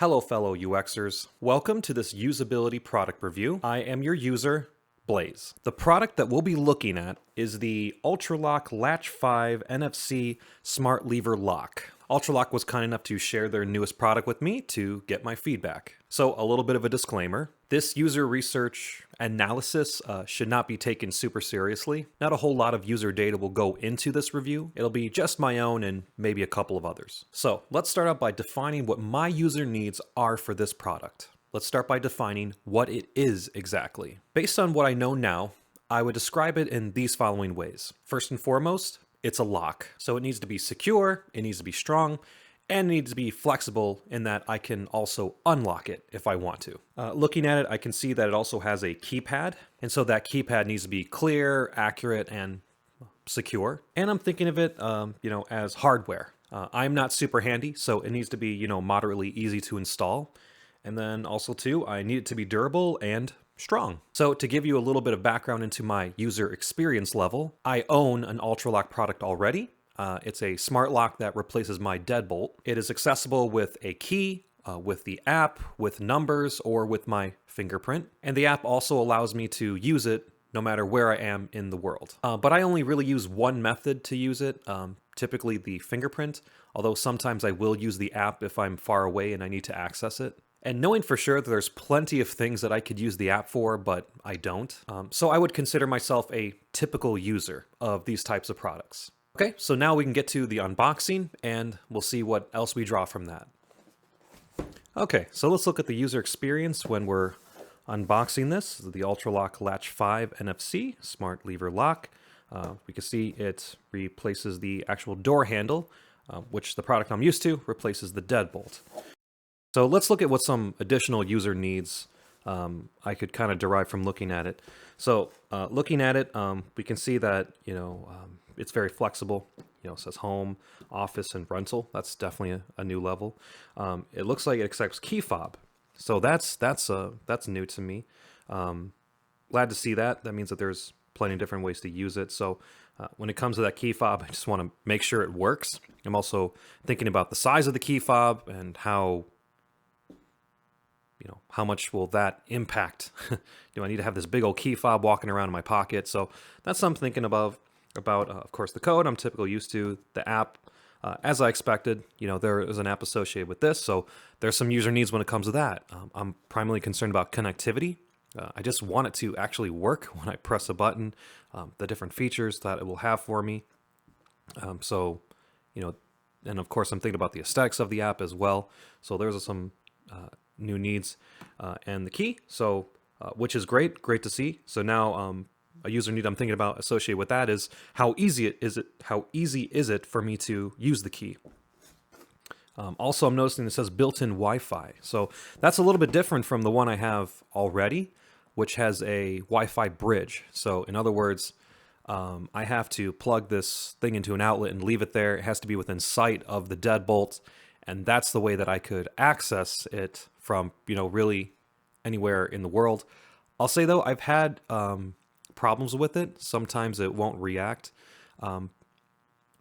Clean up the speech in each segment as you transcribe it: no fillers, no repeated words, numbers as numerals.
Hello fellow UXers, welcome to this usability product review. I am your user, Blaze. The product that we'll be looking at is the Ultraloq Latch 5 NFC Smart Lever Lock. Ultraloq was kind enough to share their newest product with me to get my feedback. So a little bit of a disclaimer. This user research analysis should not be taken super seriously. Not a whole lot of user data will go into this review. It'll be just my own and maybe a couple of others. So let's start out by defining what my user needs are for this product. Let's start by defining what it is exactly. Based on what I know now, I would describe it in these following ways. First and foremost, it's a lock. So it needs to be secure, it needs to be strong, and it needs to be flexible in that I can also unlock it if I want to. Looking at it, I can see that it also has a keypad, and so that keypad needs to be clear, accurate, and secure. And I'm thinking of it, as hardware. I'm not super handy, so it needs to be, moderately easy to install. And then also too, I need it to be durable and strong. So to give you a little bit of background into my user experience level, I own an Ultraloq product already. It's a smart lock that replaces my deadbolt. It is accessible with a key, with the app, with numbers, or with my fingerprint. And the app also allows me to use it no matter where I am in the world. But I only really use one method to use it, typically the fingerprint, although sometimes I will use the app if I'm far away and I need to access it. And knowing for sure that there's plenty of things that I could use the app for, but I don't. So I would consider myself a typical user of these types of products. Okay, so now we can get to the unboxing and we'll see what else we draw from that. Okay, so let's look at the user experience when we're unboxing this. This is the Ultraloq Latch 5 NFC Smart Lever Lock. We can see it replaces the actual door handle, which the product I'm used to replaces the deadbolt. So let's look at what some additional user needs I could kind of derive from looking at it. So looking at it, we can see that, it's very flexible. It says home, office, and rental. That's definitely a new level. It looks like it accepts key fob. So that's new to me. Glad to see that. That means that there's plenty of different ways to use it. So when it comes to that key fob, I just want to make sure it works. I'm also thinking about the size of the key fob and how much will that impact? Do I need to have this big old key fob walking around in my pocket? So that's something I'm thinking about, of course, the code I'm typically used to, the app. As I expected, there is an app associated with this, so there's some user needs when it comes to that. I'm primarily concerned about connectivity. I just want it to actually work when I press a button, the different features that it will have for me. And of course, I'm thinking about the aesthetics of the app as well. So there's some new needs and the key, so which is great to see. So now a user need I'm thinking about associated with that is how easy is it for me to use the key. Also, I'm noticing it says built-in Wi-Fi, so that's a little bit different from the one I have already, which has a Wi-Fi bridge. So in other words, I have to plug this thing into an outlet and leave it there. It has to be within sight of the deadbolt, and that's the way that I could access it from, really anywhere in the world. I'll say though, I've had problems with it. Sometimes it won't react.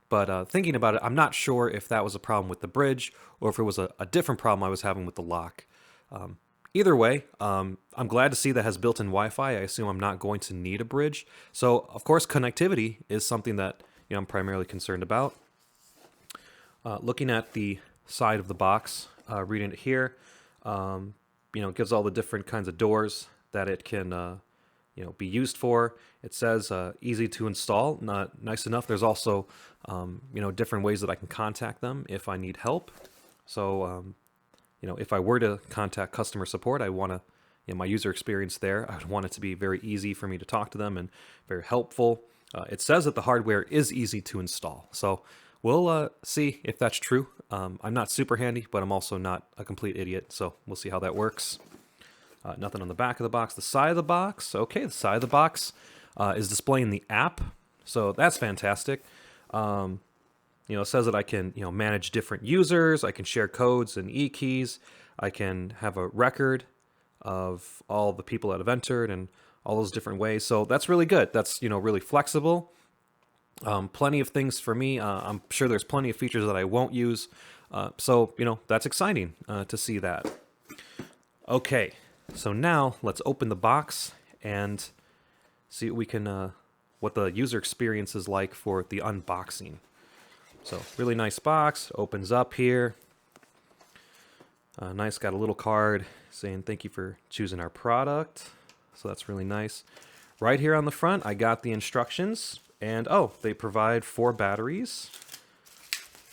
But thinking about it, I'm not sure if that was a problem with the bridge or if it was a different problem I was having with the lock. Either way, I'm glad to see that it has built-in Wi-Fi. I assume I'm not going to need a bridge. So, of course, connectivity is something that I'm primarily concerned about. Looking at the side of the box, reading it here, it gives all the different kinds of doors that it can be used for. It says easy to install. Nice enough. There's also different ways that I can contact them if I need help. So if I were to contact customer support, I want to my user experience there, I would want it to be very easy for me to talk to them and very helpful. It says that the hardware is easy to install, so we'll see if that's true. I'm not super handy, but I'm also not a complete idiot, so we'll see how that works. Nothing on the back of the box. The side of the box, okay, the side of the box is displaying the app, so that's fantastic. It says that I can manage different users, I can share codes and e-keys, I can have a record of all the people that have entered and all those different ways, so that's really good. That's really flexible. Plenty of things for me. I'm sure there's plenty of features that I won't use. So, that's exciting to see that. Okay, so now let's open the box and see what we can, what the user experience is like for the unboxing. So, really nice box, opens up here. Nice, got a little card saying thank you for choosing our product. So that's really nice. Right here on the front, I got the instructions, and they provide 4 batteries.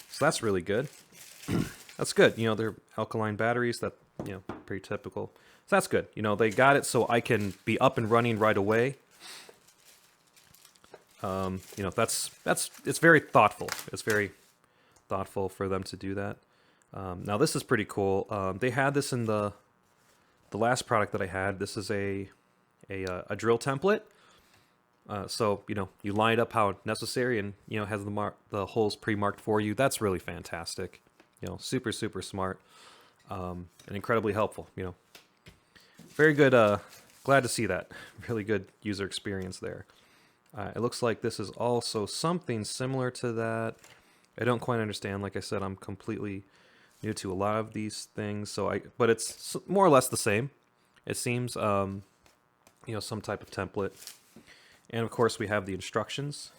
So that's really good. That's good. They're alkaline batteries. That, pretty typical. So that's good. They got it so I can be up and running right away. It's very thoughtful. It's very thoughtful for them to do that. Now this is pretty cool. They had this in the last product that I had. This is a drill template. So you line it up how necessary, and has the holes pre-marked for you. That's really fantastic. Super smart, and incredibly helpful. Very good. Glad to see that. Really good user experience there. It looks like this is also something similar to that. I don't quite understand. Like I said, I'm completely new to a lot of these things, but it's more or less the same. It seems, some type of template. And of course, we have the instructions.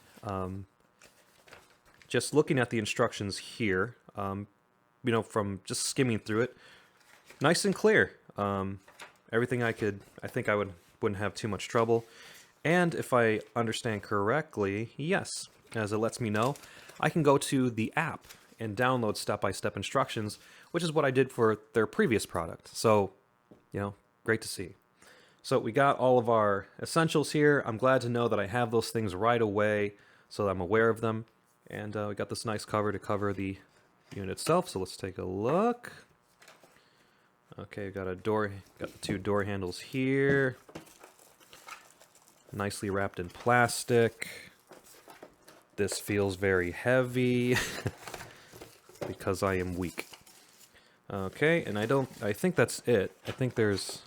Just looking at the instructions here, from just skimming through it, nice and clear. Everything I think I wouldn't have too much trouble. And if I understand correctly, yes, as it lets me know, I can go to the app and download step-by-step instructions, which is what I did for their previous product. So, great to see. So we got all of our essentials here. I'm glad to know that I have those things right away so that I'm aware of them. And we got this nice cover to cover the unit itself. So let's take a look. Okay, got the 2 door handles here. Nicely wrapped in plastic. This feels very heavy because I am weak. Okay, and I think that's it. I think it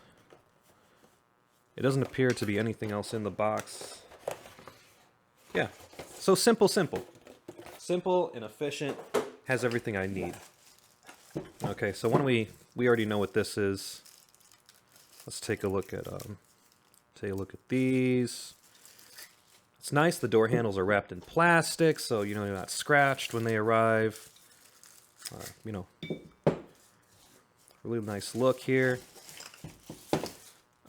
doesn't appear to be anything else in the box. Yeah, so simple. Simple and efficient, has everything I need. Okay, so when we already know what this is, let's take a look at these. It's nice, the door handles are wrapped in plastic, so you're not scratched when they arrive. Really nice look here.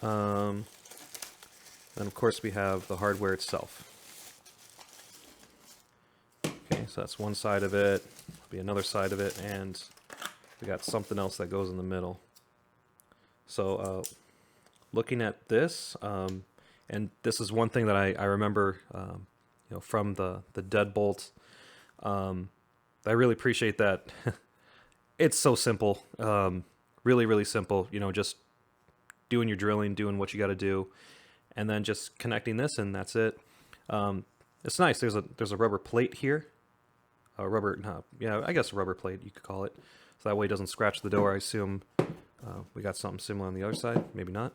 And of course we have the hardware itself. Okay, so that's one side of it. Be another side of it, and we got something else that goes in the middle. So looking at this, and this is one thing that I remember, from the deadbolt. I really appreciate that. It's so simple, really simple. Just doing your drilling, doing what you got to do, and then just connecting this, and that's it. It's nice. There's a rubber plate here. I guess a rubber plate you could call it. So that way it doesn't scratch the door. I assume we got something similar on the other side. Maybe not.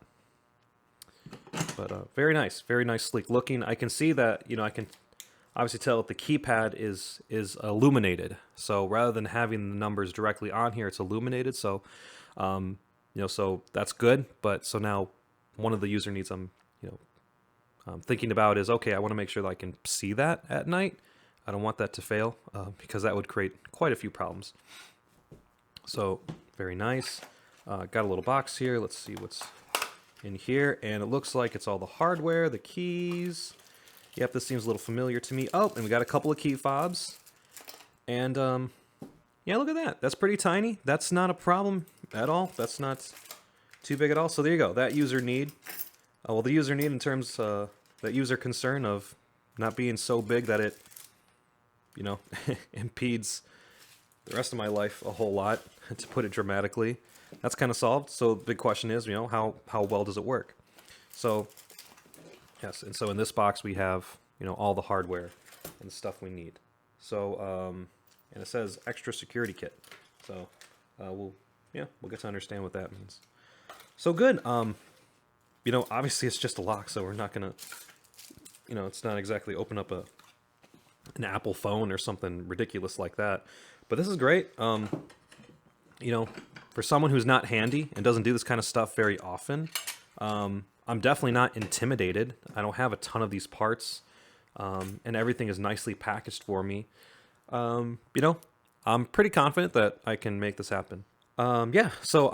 But very nice, sleek looking. I can see that, I can obviously tell that the keypad is illuminated. So rather than having the numbers directly on here, it's illuminated. So, so that's good. But so now one of the user needs I'm thinking about is, okay, I want to make sure that I can see that at night. I don't want that to fail because that would create quite a few problems. So very nice. Got a little box here. Let's see what's in here, and it looks like it's all the hardware, the keys. Yep, this seems a little familiar to me. Oh, and we got a couple of key fobs. And yeah, look at that. That's pretty tiny. That's not a problem at all. That's not too big at all. So there you go. That user need. Well, the user need in terms that user concern of not being so big that it, impedes the rest of my life a whole lot, to put it dramatically. That's kind of solved. So the big question is, how well does it work? So yes, and so in this box we have, all the hardware and the stuff we need. So and it says extra security kit. So we'll get to understand what that means. So good. Obviously it's just a lock, so we're not gonna, it's not exactly open up an Apple phone or something ridiculous like that. But this is great. you know, for someone who's not handy and doesn't do this kind of stuff very often, I'm definitely not intimidated. I don't have a ton of these parts, and everything is nicely packaged for me. You know, I'm pretty confident that I can make this happen. Yeah, so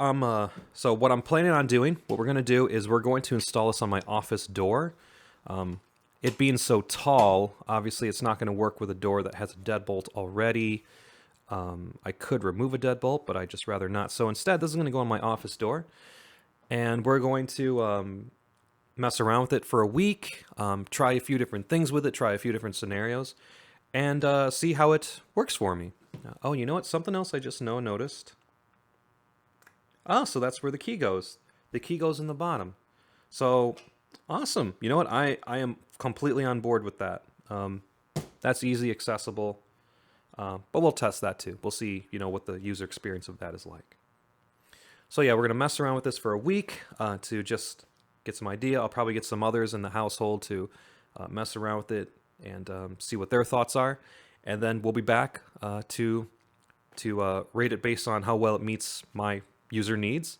what I'm planning on doing, what we're gonna do is we're going to install this on my office door. It being so tall, obviously it's not gonna work with a door that has a deadbolt already. I could remove a deadbolt, but I just rather not. So instead, this is gonna go on my office door, and we're going to mess around with it for a week, try a few different things with it, try a few different scenarios, and see how it works for me. Oh, you know what? Something else I just noticed. Oh, so that's where the key goes. The key goes in the bottom. So, awesome. You know what? I am completely on board with that. That's easy, accessible, but we'll test that too. We'll see, you know, what the user experience of that is like. So yeah, we're going to mess around with this for a week to just get some idea. I'll probably get some others in the household to mess around with it and see what their thoughts are. And then we'll be back to rate it based on how well it meets my user needs,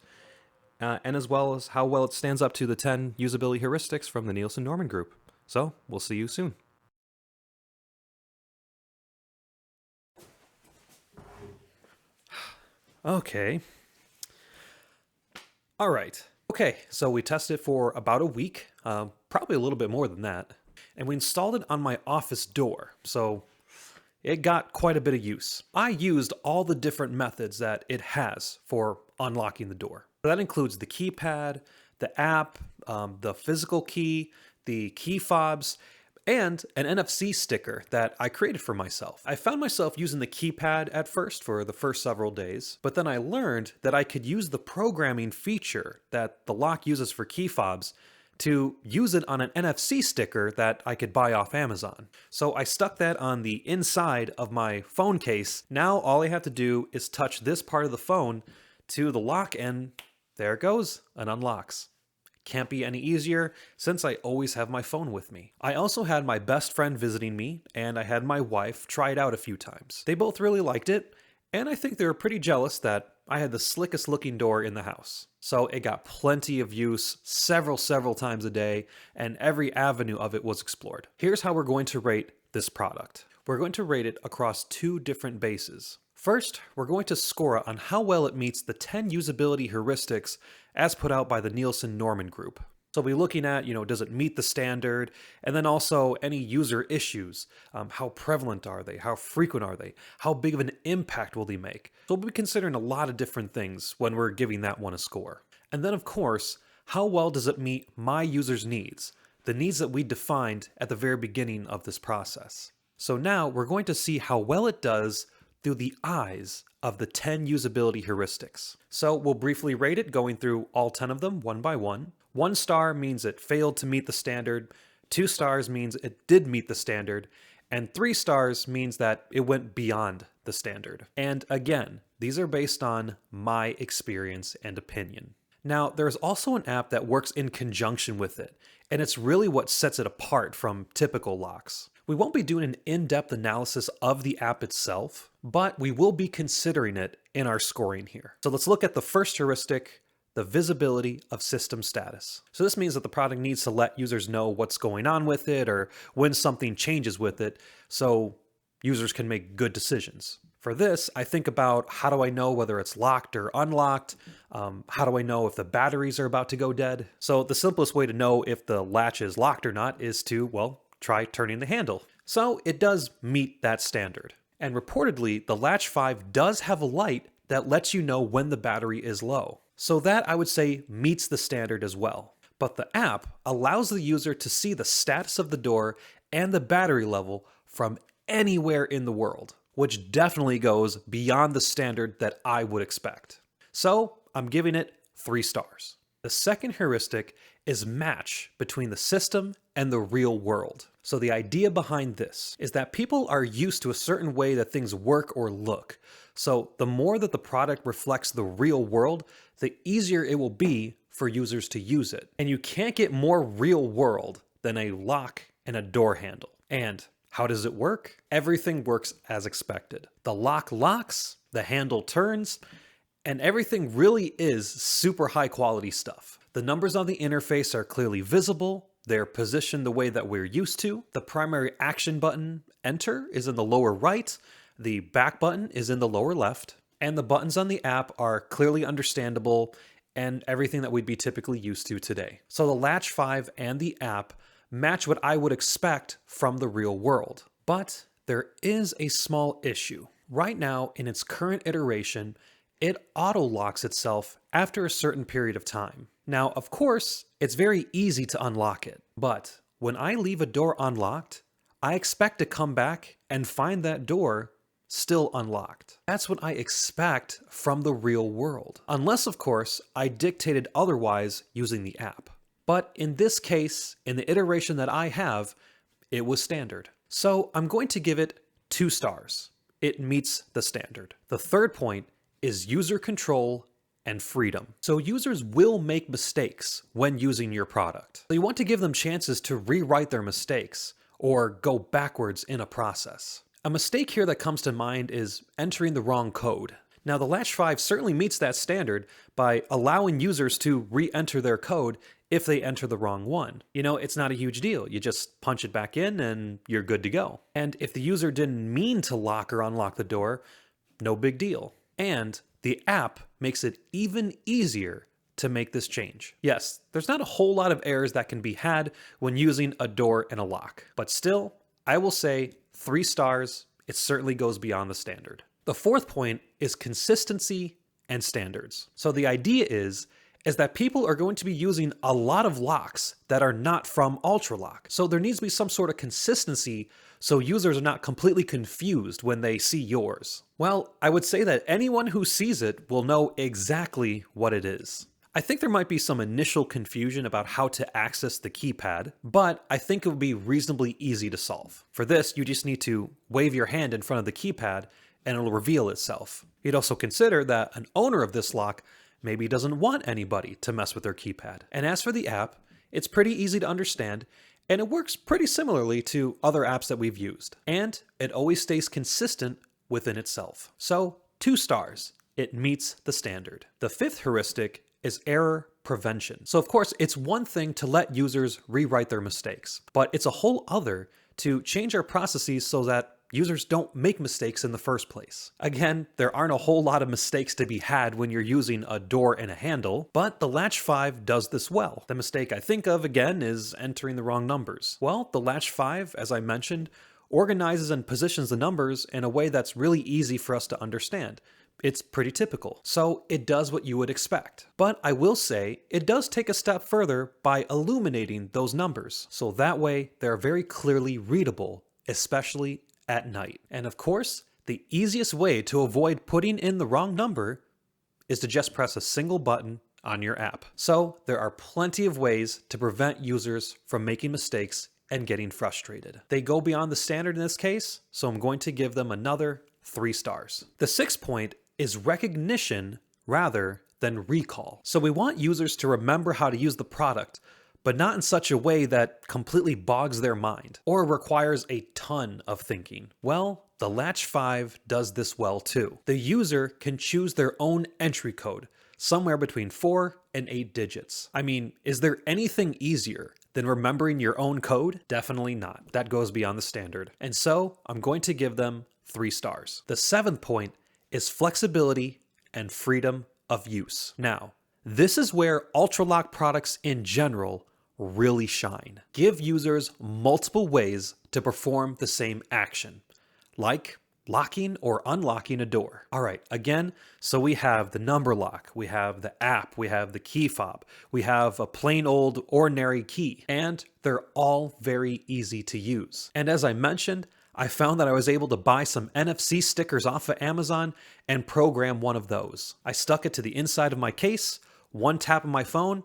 and as well as how well it stands up to the 10 usability heuristics from the Nielsen-Norman group. So we'll see you soon. Okay. All right. Okay, so we tested it for about a week, probably a little bit more than that, and we installed it on my office door. So it got quite a bit of use. I used all the different methods that it has for unlocking the door. That includes the keypad, the app, the physical key, the key fobs, and an NFC sticker that I created for myself. I found myself using the keypad at first for the first several days, but then I learned that I could use the programming feature that the lock uses for key fobs to use it on an NFC sticker that I could buy off Amazon. So I stuck that on the inside of my phone case. Now all I have to do is touch this part of the phone to the lock and there it goes, and unlocks. Can't be any easier since I always have my phone with me. I also had my best friend visiting me and I had my wife try it out a few times. They both really liked it, and I think they were pretty jealous that I had the slickest looking door in the house. So it got plenty of use several times a day, and every avenue of it was explored. Here's how we're going to rate this product. We're going to rate it across two different bases. First, we're going to score it on how well it meets the 10 usability heuristics as put out by the Nielsen-Norman group. So we'll be looking at, does it meet the standard? And then also any user issues. How prevalent are they? How frequent are they? How big of an impact will they make? So we'll be considering a lot of different things when we're giving that one a score. And then of course, how well does it meet my user's needs? The needs that we defined at the very beginning of this process. So now we're going to see how well it does through the eyes of the 10 usability heuristics. So we'll briefly rate it, going through all 10 of them one by one. 1 star means it failed to meet the standard, 2 stars means it did meet the standard, and 3 stars means that it went beyond the standard. And again, these are based on my experience and opinion. Now, there's also an app that works in conjunction with it, and it's really what sets it apart from typical locks. We won't be doing an in-depth analysis of the app itself, but we will be considering it in our scoring here. So let's look at the first heuristic, the visibility of system status. So this means that the product needs to let users know what's going on with it or when something changes with it so users can make good decisions. For this, I think about how do I know whether it's locked or unlocked? How do I know if the batteries are about to go dead? So the simplest way to know if the latch is locked or not is to, well, try turning the handle. So it does meet that standard. And reportedly, the Latch 5 does have a light that lets you know when the battery is low. So that, I would say, meets the standard as well. But the app allows the user to see the status of the door and the battery level from anywhere in the world, which definitely goes beyond the standard that I would expect. So I'm giving it 3 stars. The second heuristic is match between the system and the real world. So the idea behind this is that people are used to a certain way that things work or look. So the more that the product reflects the real world, the easier it will be for users to use it. And you can't get more real world than a lock and a door handle. And how does it work? Everything works as expected. The lock locks, the handle turns, And everything really is super high quality stuff. The numbers on the interface are clearly visible. They're positioned the way that we're used to. The primary action button, enter, is in the lower right. The back button is in the lower left. And the buttons on the app are clearly understandable and everything that we'd be typically used to today. So the Latch 5 and the app match what I would expect from the real world. But there is a small issue. Right now, in its current iteration, it auto-locks itself after a certain period of time. Now, of course, it's very easy to unlock it, but when I leave a door unlocked, I expect to come back and find that door still unlocked. That's what I expect from the real world. Unless, of course, I dictated otherwise using the app. But in this case, in the iteration that I have, it was standard. So I'm going to give it 2 stars. It meets the standard. The third point is user control and freedom. So users will make mistakes when using your product. So you want to give them chances to rewrite their mistakes or go backwards in a process. A mistake here that comes to mind is entering the wrong code. Now the Latch 5 certainly meets that standard by allowing users to re-enter their code if they enter the wrong one. You know, it's not a huge deal. You just punch it back in and you're good to go. And if the user didn't mean to lock or unlock the door, no big deal. And the app makes it even easier to make this change. Yes, there's not a whole lot of errors that can be had when using a door and a lock, but still, I will say 3 stars. It certainly goes beyond the standard. The fourth point is consistency and standards. So the idea is that people are going to be using a lot of locks that are not from Ultraloq. So there needs to be some sort of consistency so users are not completely confused when they see yours. Well, I would say that anyone who sees it will know exactly what it is. I think there might be some initial confusion about how to access the keypad, but I think it would be reasonably easy to solve. For this, you just need to wave your hand in front of the keypad and it'll reveal itself. You'd also consider that an owner of this lock maybe doesn't want anybody to mess with their keypad. And as for the app, it's pretty easy to understand, and it works pretty similarly to other apps that we've used. And it always stays consistent within itself. So 2 stars. It meets the standard. The fifth heuristic is error prevention. So of course, it's one thing to let users rewrite their mistakes, but it's a whole other to change our processes so that users don't make mistakes in the first place. Again, there aren't a whole lot of mistakes to be had when you're using a door and a handle, but the Latch 5 does this well. The mistake I think of, again, is entering the wrong numbers. Well, the Latch 5, as I mentioned, organizes and positions the numbers in a way that's really easy for us to understand. It's pretty typical, so it does what you would expect. But I will say, it does take a step further by illuminating those numbers, so that way they're very clearly readable, especially at night. And of course, the easiest way to avoid putting in the wrong number is to just press a single button on your app. So there are plenty of ways to prevent users from making mistakes and getting frustrated. They go beyond the standard in this case, so I'm going to give them another 3 stars. The sixth point is recognition rather than recall. So we want users to remember how to use the product, but not in such a way that completely bogs their mind or requires a ton of thinking. Well, the Latch 5 does this well too. The user can choose their own entry code, somewhere between 4 and 8 digits. I mean, is there anything easier than remembering your own code? Definitely not. That goes beyond the standard. And so I'm going to give them 3 stars. The seventh point is flexibility and freedom of use. Now, this is where Ultraloq products in general really shine. Give users multiple ways to perform the same action, like locking or unlocking a door. All right, again, so we have the number lock, we have the app, we have the key fob, we have a plain old ordinary key, and they're all very easy to use. And as I mentioned, I found that I was able to buy some NFC stickers off of Amazon and program one of those. I stuck it to the inside of my case, one tap of my phone,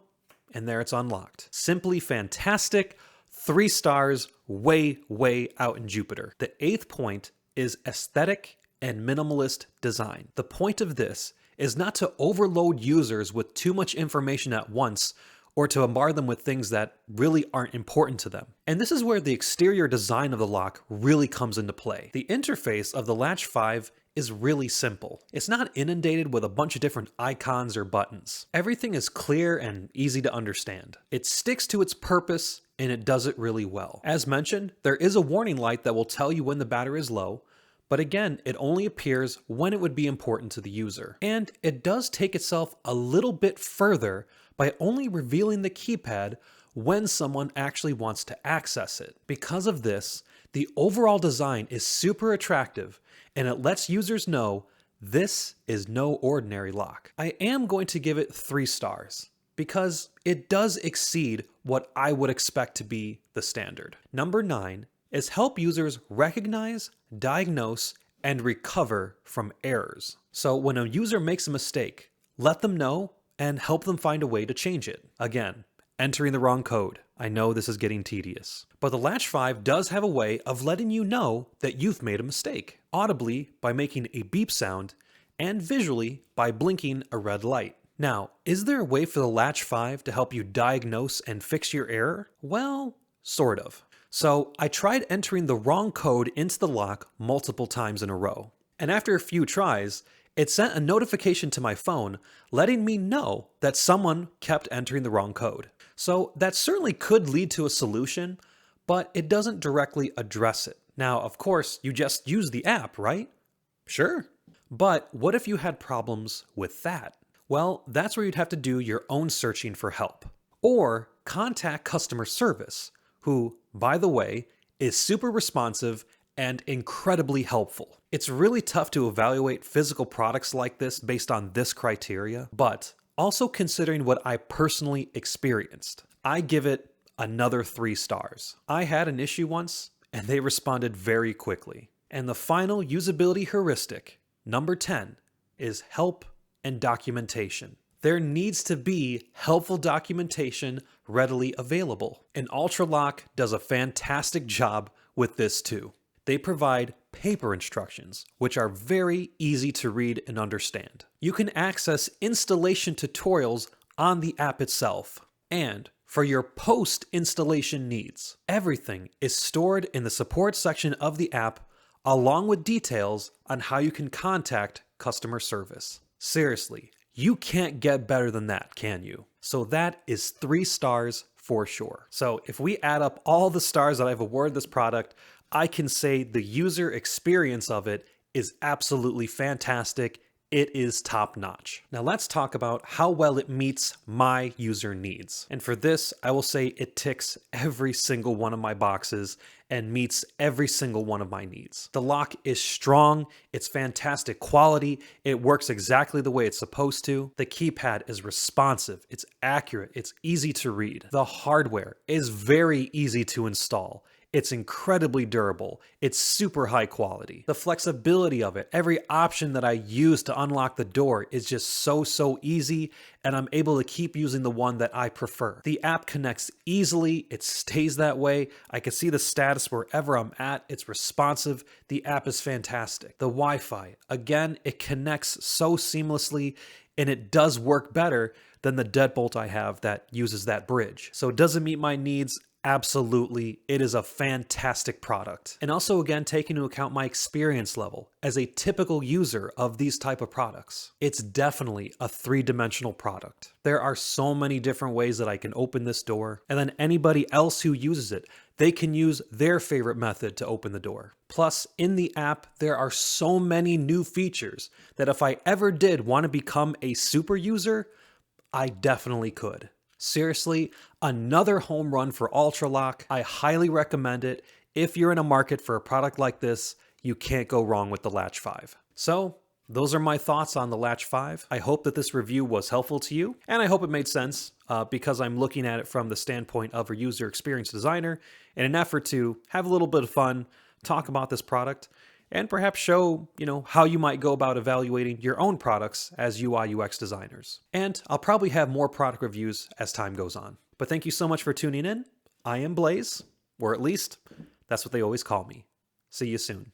and there it's unlocked. Simply fantastic, 3 stars, way out in Jupiter. The eighth point is aesthetic and minimalist design. The point of this is not to overload users with too much information at once or to bombard them with things that really aren't important to them. And this is where the exterior design of the lock really comes into play. The interface of the Latch 5 is really simple. It's not inundated with a bunch of different icons or buttons. Everything is clear and easy to understand. It sticks to its purpose and it does it really well. As mentioned, there is a warning light that will tell you when the battery is low, but again, it only appears when it would be important to the user. And it does take itself a little bit further by only revealing the keypad when someone actually wants to access it. Because of this, the overall design is super attractive and it lets users know this is no ordinary lock. I am going to give it 3 stars because it does exceed what I would expect to be the standard. Number 9 is help users recognize, diagnose, and recover from errors. So when a user makes a mistake, let them know and help them find a way to change it. Again, entering the wrong code. I know this is getting tedious. But the Latch 5 does have a way of letting you know that you've made a mistake, audibly by making a beep sound, and visually by blinking a red light. Now, is there a way for the Latch 5 to help you diagnose and fix your error? Well, sort of. So I tried entering the wrong code into the lock multiple times in a row. And after a few tries, it sent a notification to my phone letting me know that someone kept entering the wrong code. So that certainly could lead to a solution, but it doesn't directly address it. Now, of course, you just use the app, right? Sure. But what if you had problems with that? Well, that's where you'd have to do your own searching for help. Or contact customer service, who, by the way, is super responsive and incredibly helpful. It's really tough to evaluate physical products like this based on this criteria, but also considering what I personally experienced, I give it another 3 stars. I had an issue once, and they responded very quickly. And the final usability heuristic, number 10, is help and documentation. There needs to be helpful documentation readily available. And Ultraloq does a fantastic job with this too. They provide paper instructions, which are very easy to read and understand. You can access installation tutorials on the app itself. And for your post-installation needs, everything is stored in the support section of the app, along with details on how you can contact customer service. Seriously, you can't get better than that, can you? So that is 3 stars for sure. So if we add up all the stars that I've awarded this product, I can say the user experience of it is absolutely fantastic. It is top notch. Now let's talk about how well it meets my user needs. And for this, I will say it ticks every single one of my boxes and meets every single one of my needs. The lock is strong, it's fantastic quality, it works exactly the way it's supposed to. The keypad is responsive, it's accurate, it's easy to read. The hardware is very easy to install. It's incredibly durable. It's super high quality. The flexibility of it, every option that I use to unlock the door is just so easy, and I'm able to keep using the one that I prefer. The app connects easily. It stays that way. I can see the status wherever I'm at. It's responsive. The app is fantastic. The Wi-Fi, again, it connects so seamlessly, and it does work better than the deadbolt I have that uses that bridge. So does it meet my needs? Absolutely, it is a fantastic product. And also again, take into account my experience level as a typical user of these type of products. It's definitely a 3-dimensional product. There are so many different ways that I can open this door, and then anybody else who uses it, they can use their favorite method to open the door. Plus, in the app, there are so many new features that if I ever did want to become a super user, I definitely could. Seriously, another home run for Ultraloq. I highly recommend it. If you're in a market for a product like this, you can't go wrong with the Latch 5. So, those are my thoughts on the Latch 5. I hope that this review was helpful to you, and I hope it made sense because I'm looking at it from the standpoint of a user experience designer in an effort to have a little bit of fun, talk about this product, and perhaps show, how you might go about evaluating your own products as UI UX designers. And I'll probably have more product reviews as time goes on. But thank you so much for tuning in. I am Blaze, or at least that's what they always call me. See you soon.